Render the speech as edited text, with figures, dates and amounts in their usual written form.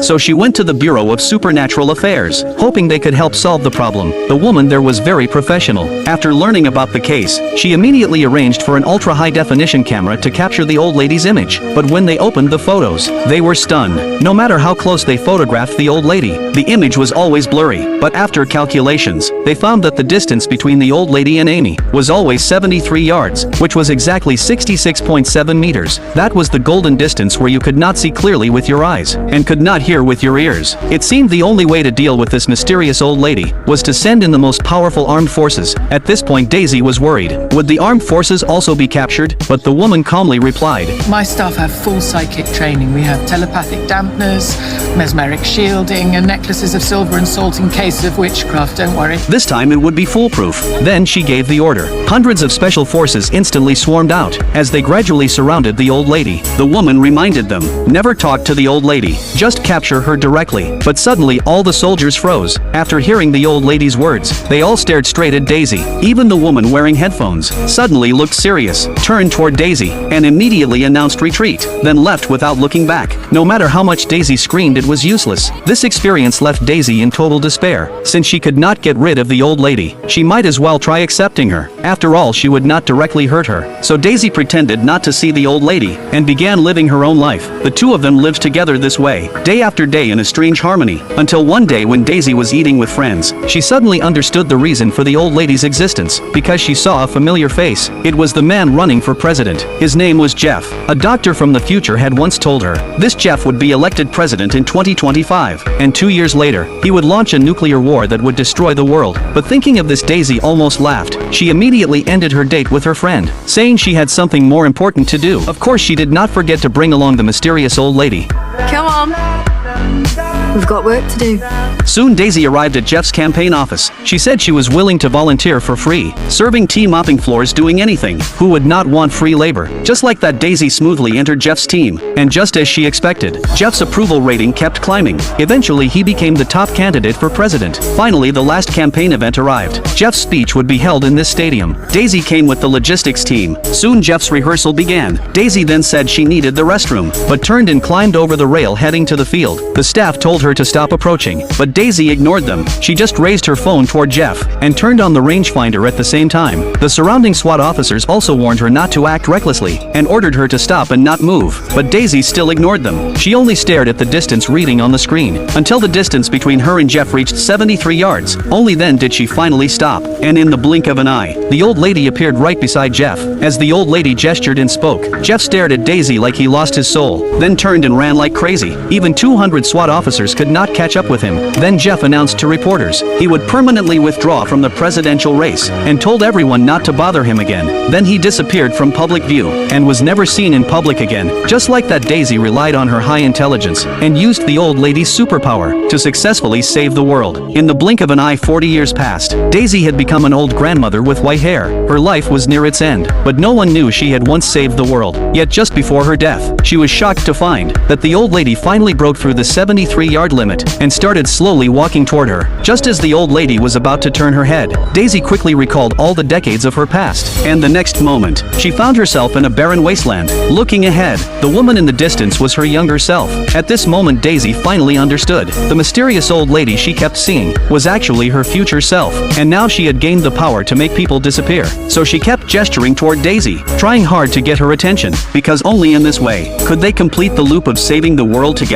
So she went to the Bureau of Supernatural Affairs, hoping they could help solve the problem. The woman there was very professional. After learning about the case, she immediately arranged for an ultra-high-definition camera to capture the old lady's image. But when they opened the photos, they were stunned. No matter how close they photographed the old lady, the image was always blurry. But after calculations, they found that the distance between the old lady and Amy was always 73 yards, which was exactly 66.7 meters. That was the golden distance where you could not see clearly with your eyes, and could not hear with your ears. It seemed the only way to deal with this mysterious old lady was to send in the most powerful armed forces. At this point Daisy was worried. Would the armed forces also be captured? But the woman calmly replied, My staff have full psychic training. We have telepathic dampeners, mesmeric shielding, and necklaces of silver and salt in case of witchcraft, don't worry. This time it would be foolproof. Then she gave the order. Hundreds of special forces instantly swarmed out. As they gradually surrounded the old lady, the woman reminded them, never talk to the old lady, just capture her directly. But suddenly all the soldiers froze. After hearing the old lady's words, they all stared straight at Daisy. Even the woman wearing headphones suddenly looked serious, turned toward Daisy, and immediately announced retreat, then left without looking back. No matter how much Daisy screamed, it was useless. This experience left Daisy in total despair. Since she could not get rid of the old lady, she might as well try accepting her. After all, she would not directly hurt her. So Daisy pretended not to see the old lady, and began living her own life. The two of them lived together this way, day after day in a strange harmony, until one day when Daisy was eating with friends, she suddenly understood the reason for the old lady's existence, because she saw a familiar face. It was the man running for president. His name was Jeff. A doctor from the future had once told her, this Jeff would be elected president in 2025, and 2 years later, he would launch a nuclear war that would destroy the world. But thinking of this, Daisy almost laughed. She immediately ended her date with her friend, saying she had something more important to do. Of course, she did not forget to bring along the mysterious old lady. Come on. We've got work to do. Soon Daisy arrived at Jeff's campaign office. She said she was willing to volunteer for free, serving tea, mopping floors, doing anything. Who would not want free labor? Just like that, Daisy smoothly entered Jeff's team, and just as she expected, Jeff's approval rating kept climbing. Eventually he became the top candidate for president. Finally, the last campaign event arrived. Jeff's speech would be held in this stadium. Daisy came with the logistics team. Soon Jeff's rehearsal began. Daisy then said she needed the restroom, but turned and climbed over the rail heading to the field. The staff told her to stop approaching, but Daisy ignored them. She just raised her phone toward Jeff, and turned on the rangefinder at the same time. The surrounding SWAT officers also warned her not to act recklessly, and ordered her to stop and not move, but Daisy still ignored them. She only stared at the distance reading on the screen, until the distance between her and Jeff reached 73 yards. Only then did she finally stop, and in the blink of an eye, the old lady appeared right beside Jeff. As the old lady gestured and spoke, Jeff stared at Daisy like he lost his soul, then turned and ran like crazy. Even 200 SWAT officers could not catch up with him. Then Jeff announced to reporters he would permanently withdraw from the presidential race, and told everyone not to bother him again. Then he disappeared from public view, and was never seen in public again. Just like that, Daisy relied on her high intelligence, and used the old lady's superpower to successfully save the world. In the blink of an eye, 40 years passed. Daisy had become an old grandmother with white hair. Her life was near its end, but no one knew she had once saved the world. Yet just before her death, she was shocked to find that the old lady finally broke through the 73-yard limit, and started slowly walking toward her. Just as the old lady was about to turn her head, Daisy quickly recalled all the decades of her past, and the next moment, she found herself in a barren wasteland. Looking ahead, the woman in the distance was her younger self. At this moment, Daisy finally understood. The mysterious old lady she kept seeing was actually her future self, and now she had gained the power to make people disappear. So she kept gesturing toward Daisy, trying hard to get her attention, because only in this way could they complete the loop of saving the world together.